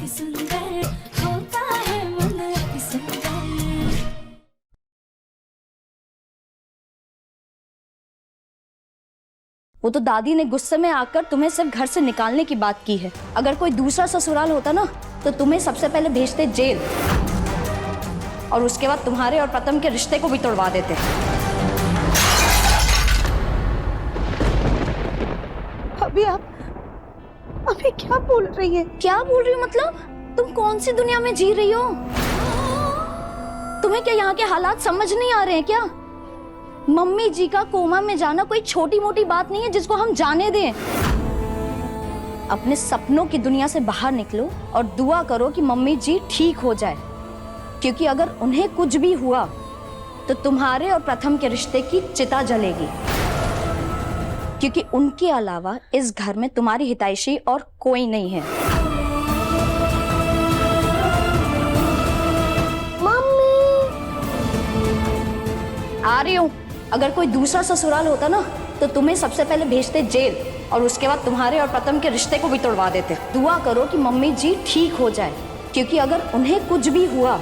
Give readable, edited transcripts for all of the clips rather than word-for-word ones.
अति सुंदर होता है मन अति सुंदर। वो तो दादी ने गुस्से में आकर तुम्हें सिर्फ घर से निकालने की बात की है। अगर कोई दूसरा ससुराल होता ना तो तुम्हें सबसे पहले भेजते जेल और उसके बाद तुम्हारे और प्रथम के रिश्ते को भी तोड़वा देते। अभी आप अभी क्या बोल रही है? क्या बोल रही हो मतलब? तुम कौन सी दुनिया में जी रही हो? तुम्हें क्या यहाँ के हालात समझ नहीं आ रहे हैं क्या? मम्मी जी का कोमा में जाना कोई छोटी मोटी बात नहीं है जिसको हम जाने दें। अपने सपनों की दुनिया से बाहर निकलो और दुआ करो कि मम्मी जी ठीक हो जाए, क्योंकि अगर उन्हें कुछ भी हुआ तो तुम्हारे और प्रथम के रिश्ते की चिता जलेगी, क्योंकि उनके अलावा इस घर में तुम्हारी हितैषी और कोई नहीं है। मम्मी आ रही हूं। अगर कोई दूसरा ससुराल होता ना तो तुम्हें सबसे पहले भेजते जेल और उसके बाद तुम्हारे और प्रथम के रिश्ते को भी तोड़वा देते। दुआ करो कि मम्मी जी ठीक हो जाए, क्योंकि अगर उन्हें कुछ भी हुआ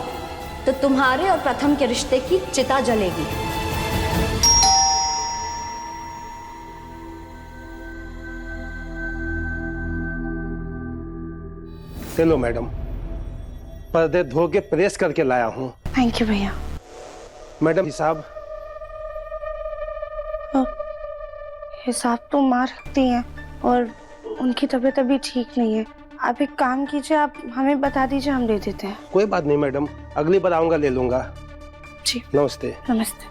तो तुम्हारे और प्रथम के रिश्ते की चिता जलेगी। चलो मैडम, पर्दे धो के प्रेस करके लाया हूँ। थैंक यू भैया। मैडम हिसाब हिसाब तो माँ रखती हैं और उनकी तबीयत अभी ठीक नहीं है। आप एक काम कीजिए, आप हमें बता दीजिए, हम दे देते हैं। कोई बात नहीं मैडम, अगली बार आऊंगा ले लूंगा। जी नमस्ते। नमस्ते।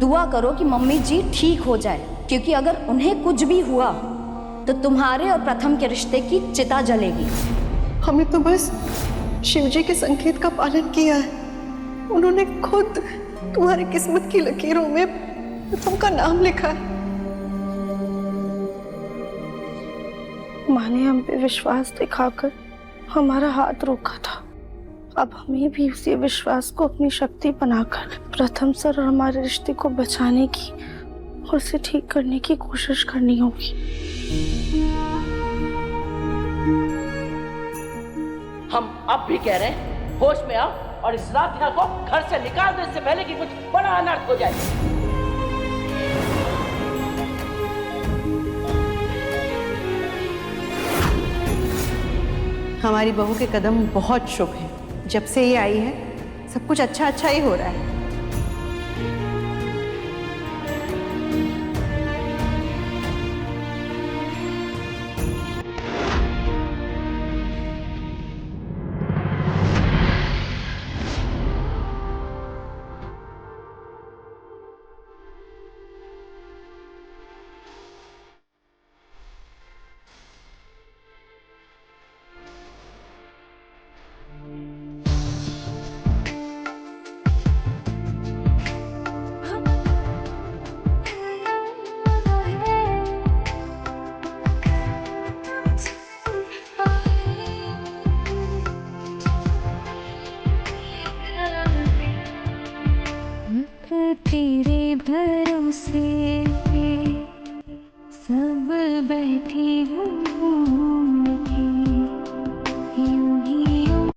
दुआ करो कि मम्मी जी ठीक हो जाए, क्योंकि अगर उन्हें कुछ भी हुआ तो तुम्हारे और प्रथम के रिश्ते की चिता जलेगी। हमें तो बस शिवजी के संकेत का पालन किया है। उन्होंने खुद तुम्हारी किस्मत की लकीरों में प्रथम का नाम लिखा है। माँ ने हम पे विश्वास दिखाकर हमारा हाथ रोका था। अब हमें भी उसी विश्वास को अपनी शक्ति बनाकर प्रथम सर और हमारे रिश्ते को बचाने की और उसे ठीक करने की कोशिश करनी होगी। हम अब भी कह रहे हैं, होश में आओ और इस राधिका को घर से निकाल दो, इससे पहले कि कुछ बड़ा अनर्थ हो जाए। हमारी बहू के कदम बहुत शुभ हैं। जब से ये आई है सब कुछ अच्छा अच्छा ही हो रहा है। तेरे भरोसे सब बैठी हूँ यूं ही यूं।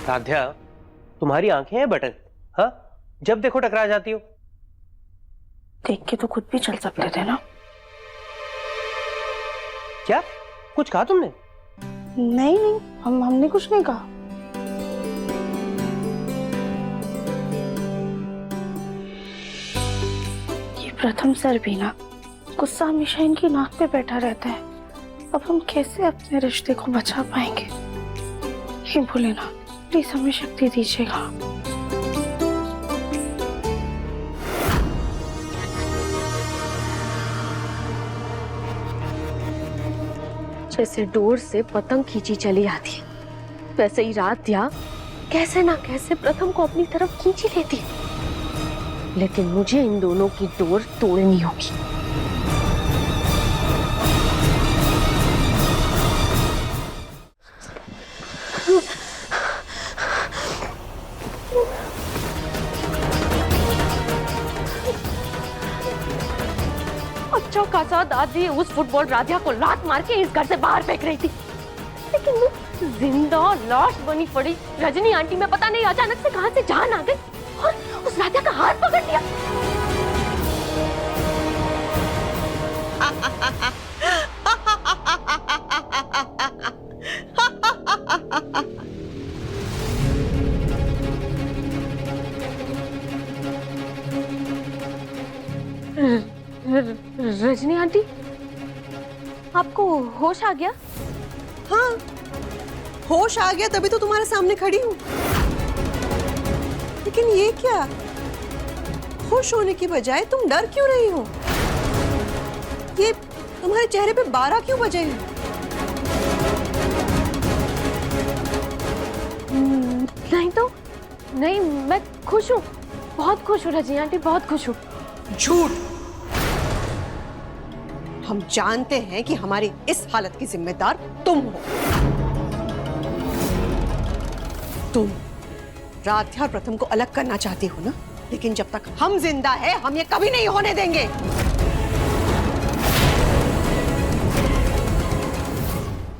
साध्या, तुम्हारी आंखें हैं बटन। हाँ, जब देखो टकरा जाती हो। देख के तो खुद भी चल सकते थे ना। क्या? कुछ कहा तुमने? नहीं नहीं, हमने कुछ नहीं कहा। ये प्रथम सर भी ना, गुस्सा हमेशा इनकी नाक पे बैठा रहता है। अब हम कैसे अपने रिश्ते को बचा पाएंगे? ये बोले ना, प्लीज हमें शक्ति दीजिएगा। जैसे डोर से पतंग खींची चली आती है, वैसे ही राध्या कैसे ना कैसे प्रथम को अपनी तरफ खींची लेती है। लेकिन मुझे इन दोनों की डोर तोड़नी होगी। अच्छा खासा दादी उस फुटबॉल राधिया को लात मार के इस घर से बाहर फेंक रही थी, लेकिन वो जिंदा लाश बनी पड़ी रजनी आंटी में पता नहीं अचानक से कहां से जान आ गई और उस राधिया का हाथ पकड़ लिया। रजनी आंटी, आपको होश आ गया? हाँ, होश आ गया तभी तो तुम्हारे सामने खड़ी हूँ। लेकिन ये क्या, होश होने की बजाय तुम डर क्यों रही हो? ये तुम्हारे चेहरे पे 12 क्यों बजे हैं? नहीं तो नहीं, मैं खुश हूँ, बहुत खुश हूँ रजनी आंटी, बहुत खुश हूँ। झूठ। हम जानते हैं कि हमारी इस हालत की जिम्मेदार तुम हो। तुम राध्या और प्रथम को अलग करना चाहती हो ना, लेकिन जब तक हम जिंदा हैं, हम ये कभी नहीं होने देंगे।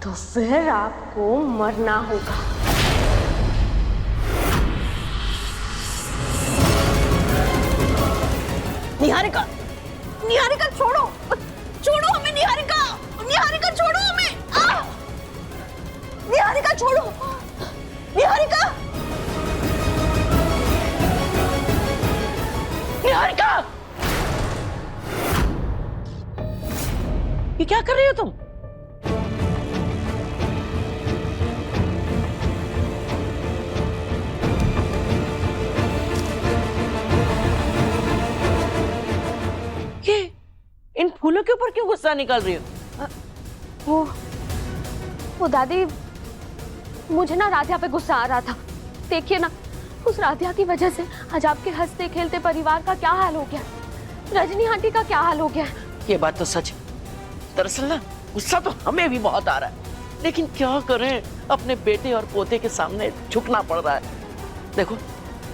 तो फिर आपको मरना होगा। निहारिका, निहारिका छोड़ो, छोड़ो हमें निहारिका, निहारिका छोड़ो हमें। निहारिका छोड़ो, निहारिका, निहारिका, ये क्या कर रही हो तुम? इन फूलों के ऊपर क्यों गुस्सा निकाल रही हो? वो दादी, मुझे ना राधिया पे गुस्सा आ रहा था। देखिए ना, उस राधिया की वजह से आज आपके हंसते खेलते परिवार का क्या हाल हो गया, रजनी आंटी का क्या हाल हो गया। ये बात तो सच है। दरअसल ना, गुस्सा तो हमें भी बहुत आ रहा है, लेकिन क्या करें, अपने बेटे और पोते के सामने झुकना पड़ रहा है। देखो,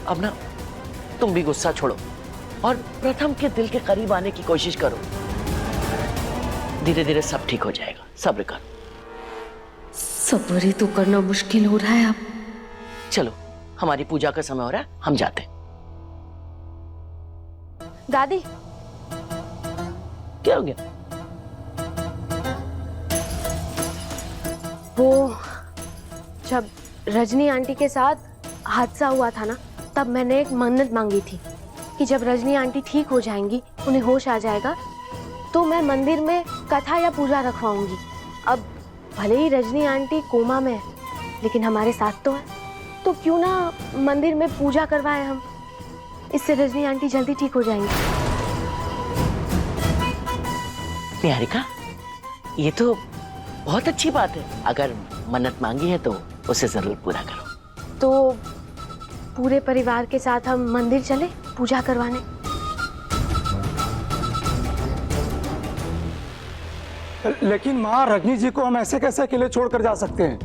अब ना तुम भी गुस्सा छोड़ो और प्रथम के दिल के करीब आने की कोशिश करो। धीरे धीरे सब ठीक हो जाएगा, सब्र कर। सब्र ही तो करना मुश्किल हो रहा है अब। चलो, हमारी पूजा का समय हो रहा है, हम जाते हैं। दादी, क्या हो गया? वो जब रजनी आंटी के साथ हादसा हुआ था ना, तब मैंने एक मन्नत मांगी थी कि जब रजनी आंटी ठीक हो जाएंगी, उन्हें होश आ जाएगा, तो मैं मंदिर में कथा या पूजा रखवाऊंगी। अब भले ही रजनी आंटी कोमा में है, लेकिन हमारे साथ तो है, तो क्यों ना मंदिर में पूजा करवाएं हम। इससे रजनी आंटी जल्दी ठीक हो जाएंगी। निहारिका, ये तो बहुत अच्छी बात है। अगर मन्नत मांगी है तो उसे जरूर पूरा करो। तो पूरे परिवार के साथ हम मंदिर चले पूजा करवाने। लेकिन माँ, रजनी जी को हम ऐसे कैसे अकेले छोड़कर जा सकते हैं?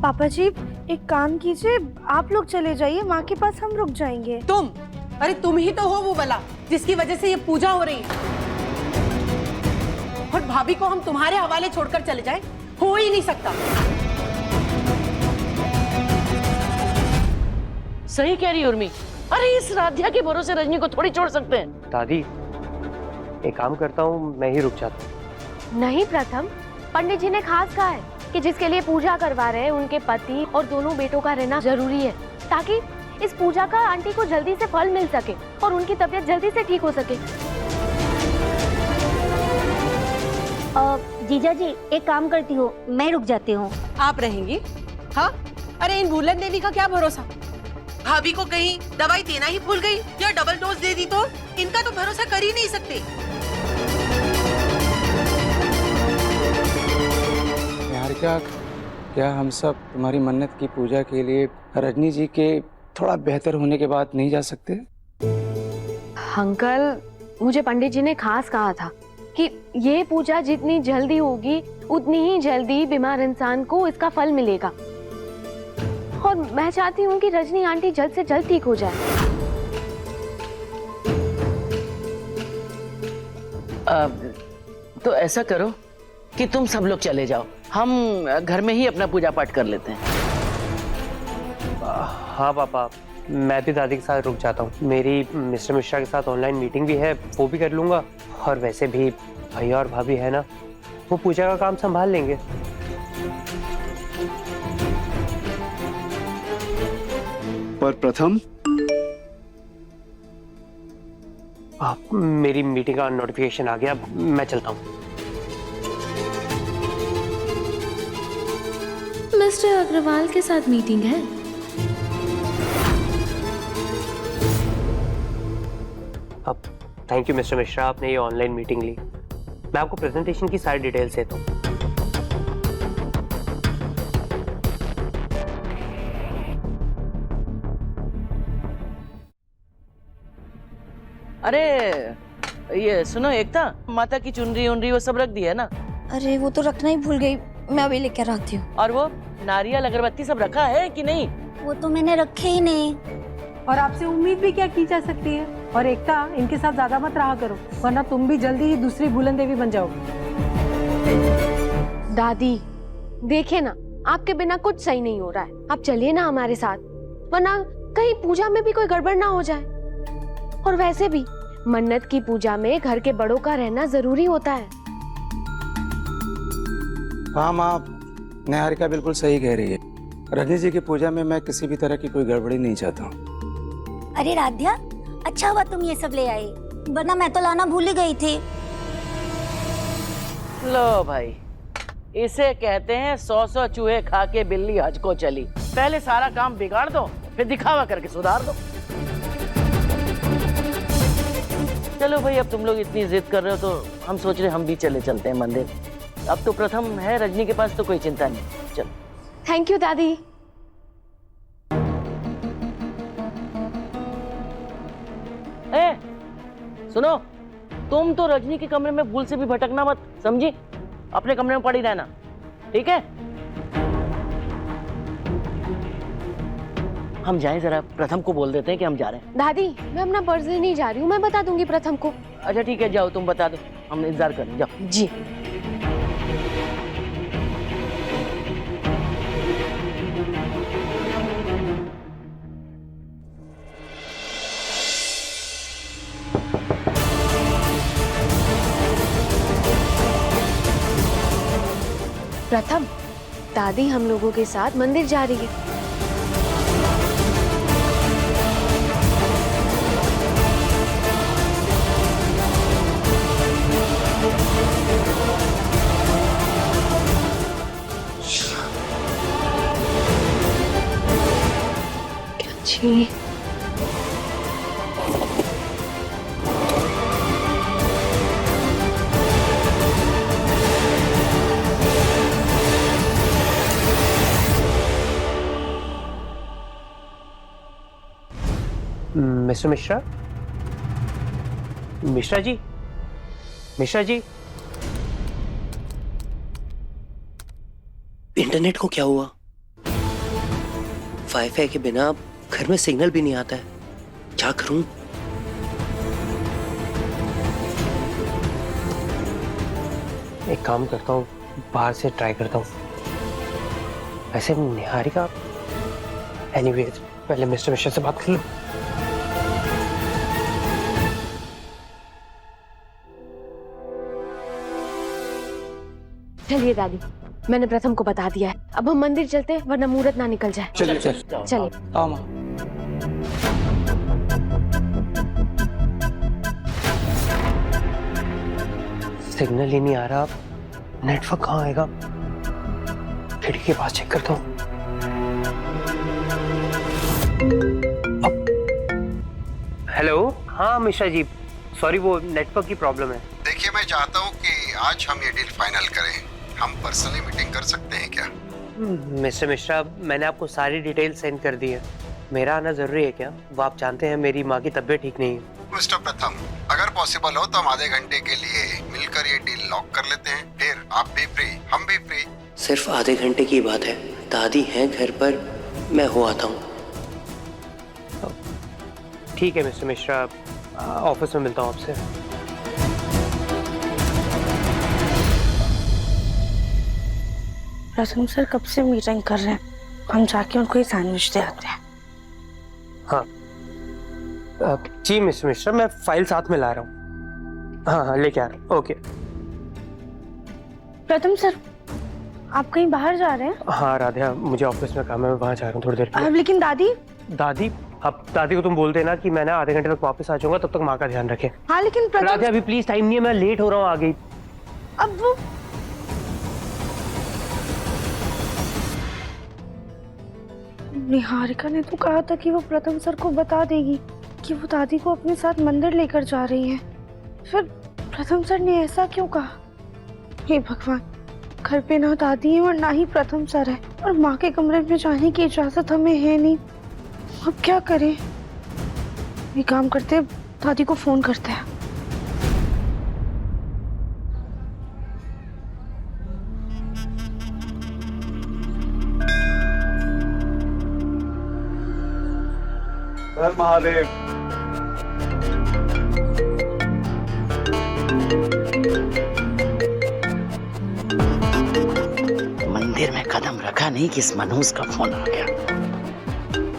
पापा जी, एक काम कीजिए, आप लोग चले जाइए, माँ के पास हम रुक जाएंगे। तुम, अरे तुम ही तो हो वो वाला जिसकी वजह से ये पूजा हो रही है। और भाभी को हम तुम्हारे हवाले छोड़कर चले जाएं, हो ही नहीं सकता। सही कह रही उर्मी। अरे इस राधिया के भरोसे रजनी को थोड़ी छोड़ सकते हैं। दादी, एक काम करता हूँ, मैं ही रुक जाता हूँ। नहीं प्रथम, पंडित जी ने खास कहा है कि जिसके लिए पूजा करवा रहे हैं उनके पति और दोनों बेटों का रहना जरूरी है, ताकि इस पूजा का आंटी को जल्दी से फल मिल सके और उनकी तबीयत जल्दी से ठीक हो सके। जीजा जी, एक काम करती हूँ, मैं रुक जाती हूँ। आप रहेंगी? हाँ, अरे इन भूलन देवी का क्या भरोसा। भाभी को कहीं दवाई देना ही भूल गई या डबल डोज दे दी तो इनका तो भरोसा कर ही नहीं सकते। निहारिका, क्या हम सब तुम्हारी मन्नत की पूजा के लिए रजनी जी के थोड़ा बेहतर होने के बाद नहीं जा सकते? अंकल, मुझे पंडित जी ने खास कहा था कि ये पूजा जितनी जल्दी होगी उतनी ही जल्दी बीमार इंसान को इसका फल मिलेगा, और मैं चाहती हूँ कि रजनी आंटी जल्द से जल्द ठीक हो जाए। तो ऐसा करो कि तुम सब लोग चले जाओ, हम घर में ही अपना पूजा पाठ कर लेते हैं। हाँ पापा, मैं भी दादी के साथ रुक जाता हूँ। मेरी मिस्टर मिश्रा के साथ ऑनलाइन मीटिंग भी है, वो भी कर लूँगा। और वैसे भी भैया और भाभी है ना, वो पूजा का काम संभाल लेंगे। पर प्रथम, मेरी मीटिंग का नोटिफिकेशन आ गया, मैं चलता हूँ। मिस्टर अग्रवाल के साथ मीटिंग है। अब थैंक यू मिस्टर मिश्रा, आपने ये ऑनलाइन मीटिंग ली। मैं आपको प्रेजेंटेशन की सारी डिटेल्स देता हूँ। अरे ये सुनो एकता, माता की चुनरी उनरी वो सब रख दी है ना? अरे वो तो रखना ही भूल गई, मैं अभी लेकर आती हूँ। और वो नारियल अगरबत्ती सब रखा है कि नहीं? वो तो मैंने रखे ही नहीं। और आपसे उम्मीद भी क्या की जा सकती है। और एकता, इनके साथ ज्यादा मत रहा करो, वरना तुम भी जल्दी ही दूसरी भूलन देवी बन जाओगी। दादी देखिए ना, आपके बिना कुछ सही नहीं हो रहा है। आप चलिए ना हमारे साथ, वरना कहीं पूजा में भी कोई गड़बड़ ना हो जाए। और वैसे भी मन्नत की पूजा में घर के बड़ों का रहना जरूरी होता है। हाँ माँ, निहारिका बिल्कुल सही कह रही है। रजनी जी की पूजा में मैं किसी भी तरह की कोई गड़बड़ी नहीं चाहता हूँ। अरे राध्या, अच्छा हुआ तुम ये सब ले आए, वरना मैं तो लाना भूल ही गई थी। लो भाई, इसे कहते हैं 100 चूहे खा के बिल्ली हज को चली। पहले सारा काम बिगाड़ दो, फिर दिखावा करके सुधार दो। चलो भाई, अब तुम लोग इतनी जिद कर रहे हो तो हम सोच रहे हम भी चलते हैं मंदिर। अब तो प्रथम है रजनी के पास, तो कोई चिंता नहीं। चलो। थैंक यू दादी। सुनो, तुम तो रजनी के कमरे में भूल से भी भटकना मत, समझी? अपने कमरे में पड़ी रहना, ठीक है? हम जाएं, जरा प्रथम को बोल देते हैं कि हम जा रहे हैं। दादी, मैं अपना पर्स नहीं जा रही हूँ, मैं बता दूंगी प्रथम को। अच्छा ठीक है, जाओ, तुम बता दो, हम इंतजार करें, जाओ। जी। प्रथम, दादी हम लोगों के साथ मंदिर जा रही है। जी। मिस्टर मिश्रा, मिश्रा जी, मिश्रा जी। इंटरनेट को क्या हुआ? वाईफाई के बिना घर में सिग्नल भी नहीं आता है, क्या करूं? एक काम करता हूँ, बाहर से ट्राई करता हूँ। वैसे निहारिका, एनीवेज पहले मिस्टर मिश्रा से बात कर लो। चलिए दादी, मैंने प्रथम को बता दिया है। अब हम मंदिर चलते हैं, वरना मुहूर्त ना निकल जाए। चलिए चलिए। आओ माँ। सिग्नल ही नहीं आ रहा, नेटवर्क कहाँ आएगा? खिड़की के पास चेक करता हूँ। हेलो, हाँ मिश्रा जी, सॉरी वो नेटवर्क की प्रॉब्लम है। देखिए, मैं चाहता हूँ कि आज हम ये डील फाइनल करें। हम पर्सनली मीटिंग कर सकते हैं क्या? मिस्टर मिश्रा, मैंने आपको सारी डिटेल सेंड कर दी है। मेरा आना जरूरी है क्या? वो आप जानते हैं मेरी माँ की तबीयत ठीक नहीं है। मिस्टर प्रथम, अगर पॉसिबल हो तो हम आधे घंटे के लिए मिलकर ये डील लॉक कर लेते हैं। फिर आप भी फ्री, हम भी फ्री। सिर्फ आधे घंटे की बात है, दादी हैं घर पर, मैं हो आता हूँ। ठीक है मिस्टर मिश्रा, ऑफिस में मिलता हूँ आपसे। प्रथम सर कब से मीटिंग कर रहे हैं, हम जाके उनको ही सैंडविच दे आते हैं। हाँ जी मिस्टर मिश्रा, मैं फाइल साथ में ला रहा हूँ। हाँ हाँ लेके आ रहा हूँ। ओके। प्रथम सर, आप कहीं बाहर जा रहे हैं? हाँ राधा, मुझे ऑफिस में काम है, मैं वहाँ जा रहा हूँ थोड़ी देर के लिए। लेकिन दादी? दादी, अब दादी को तुम बोल देना कि मैं ना आधे घंटे तक वापस आ जाऊंगा, तब तक माँ का ध्यान रखें। हाँ लेकिन राधा अभी प्लीज, टाइम नहीं है, मैं लेट हो रहा हूँ आगे। अब वो निहारिका ने तो कहा था कि वो प्रथम सर को बता देगी कि वो दादी को अपने साथ मंदिर लेकर जा रही है। फिर प्रथम सर ने ऐसा क्यों कहा? हे भगवान, घर पे ना दादी है और ना ही प्रथम सर है, और माँ के कमरे में जाने की इजाजत हमें है नहीं। अब क्या करें? ये काम करते, दादी को फोन करते हैं। हर महादेव। मंदिर में कदम रखा नहीं कि इस मनहूस का फोन आ गया।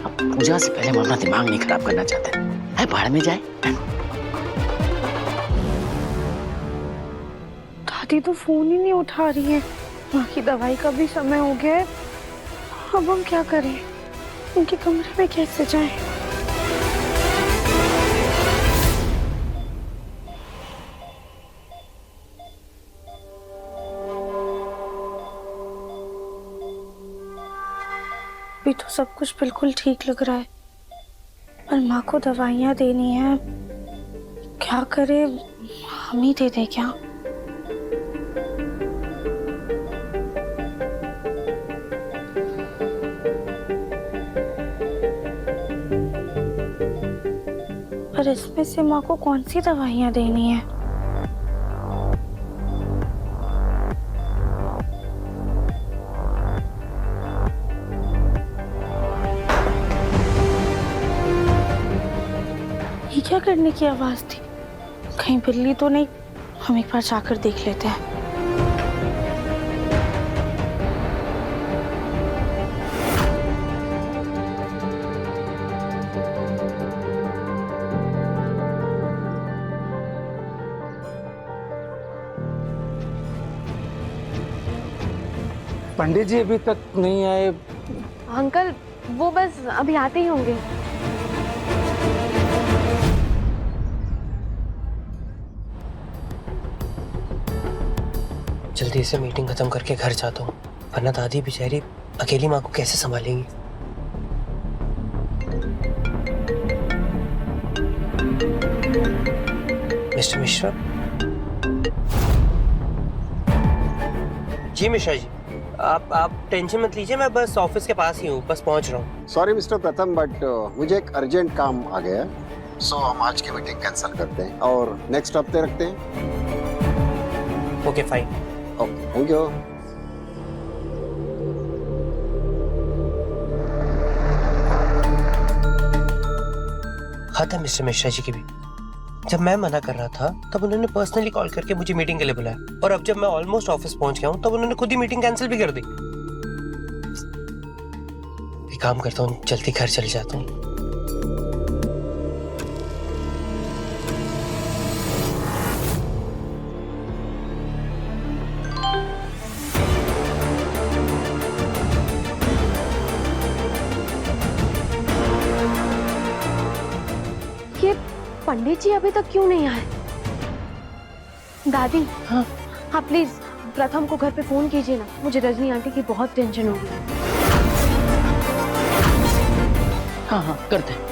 अब पूजा से पहले हम अपना दिमाग नहीं खराब करना चाहते है, बाहर में जाए। दादी तो फोन ही नहीं उठा रही है, माँ की दवाई का भी समय हो गया है। अब हम क्या करें? उनके कमरे में कैसे जाएं? अभी तो सब कुछ बिल्कुल ठीक लग रहा है, पर माँ को दवाइयाँ देनी है। क्या करे, हम ही दे दे क्या? पर इसमें से माँ को कौन सी दवाइयाँ देनी है? ये क्या करने की आवाज थी? कहीं बिल्ली तो नहीं? हम एक बार जाकर देख लेते हैं। पंडित जी अभी तक नहीं आए। अंकल वो बस अभी आते ही होंगे। जल्दी से मीटिंग खत्म करके घर जाता हूँ, वरना दादी बेचारी अकेली माँ को कैसे संभालेंगी। मिस्टर मिश्रा। जी मिश्रा जी, आप टेंशन मत लीजिए, मैं बस ऑफिस के पास ही हूँ, बस पहुँच रहा हूँ। सॉरी मिस्टर प्रथम, बट मुझे एक अर्जेंट काम आ गया है, सो हम आज की मीटिंग कैंसिल करते हैं और नेक्स्ट हफ्ते रखते हैं। Okay fine. Okay, thank you. खत्म मिस्टर मिश्रा जी की भी। जब मैं मना कर रहा था तब उन्होंने पर्सनली कॉल करके मुझे मीटिंग के लिए बुलाया, और अब जब मैं ऑलमोस्ट ऑफिस पहुंच गया हूं तब उन्होंने खुद ही मीटिंग कैंसिल भी कर दी। एक काम करता हूं, जल्दी घर चले जाता हूं। पंडित जी अभी तक क्यों नहीं आए? दादी, हाँ प्लीज प्रथम को घर पे फोन कीजिए ना, मुझे रजनी आंटी की बहुत टेंशन हो गई। हाँ करते हैं।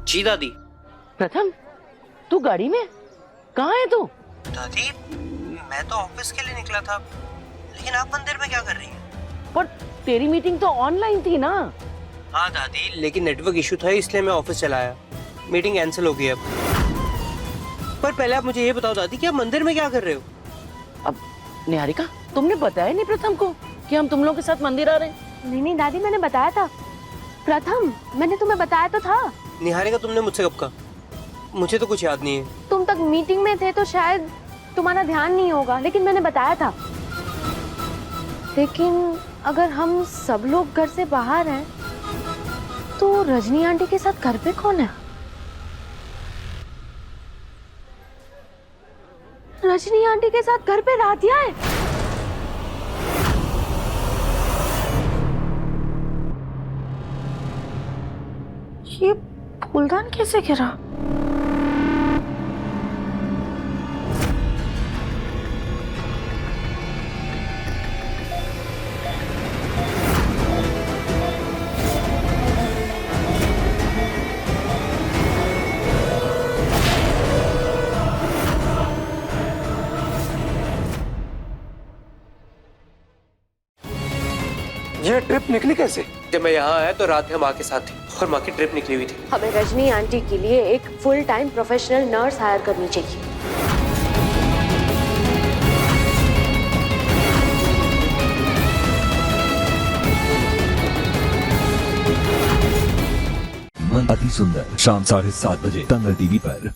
जी दादी। प्रथम, तू गाड़ी में कहाँ है तू? दादी मैं तो ऑफिस के लिए निकला था, लेकिन आप मंदिर में क्या कर रही हैं? पर तेरी मीटिंग तो ऑनलाइन थी ना। हाँ दादी, लेकिन नेटवर्क इशू था इसलिए मैं ऑफिस चला आया। मीटिंग कैंसिल हो गई अब। पर पहले आप मुझे ये बताओ दादी कि आप मंदिर में क्या कर रहे हो? अब निहारिका, तुमने बताया नहीं प्रथम को कि हम तुम लोग के साथ मंदिर आ रहे हैं? नहीं दादी, मैंने बताया था। प्रथम, मैंने तुम्हें बताया तो था। निहारिका, तुमने मुझसे कब कहा? मुझे तो कुछ याद नहीं है। तुम तक मीटिंग में थे तो शायद तुम्हारा ध्यान नहीं होगा, लेकिन मैंने बताया था। लेकिन अगर हम सब लोग घर से बाहर हैं तो रजनी आंटी के साथ घर पे कौन है? रजनी आंटी के साथ घर पे राधिया है। ये फूलदान कैसे गिरा? ये ट्रिप निकली कैसे? जब मैं यहाँ आया तो रात में माँ के साथ थी और माँ की ट्रिप निकली हुई थी। हमें रजनी आंटी के लिए एक full time professional nurse hire करनी चाहिए। मन अति सुंदर शाम 7:30 बजे दंगल टीवी पर।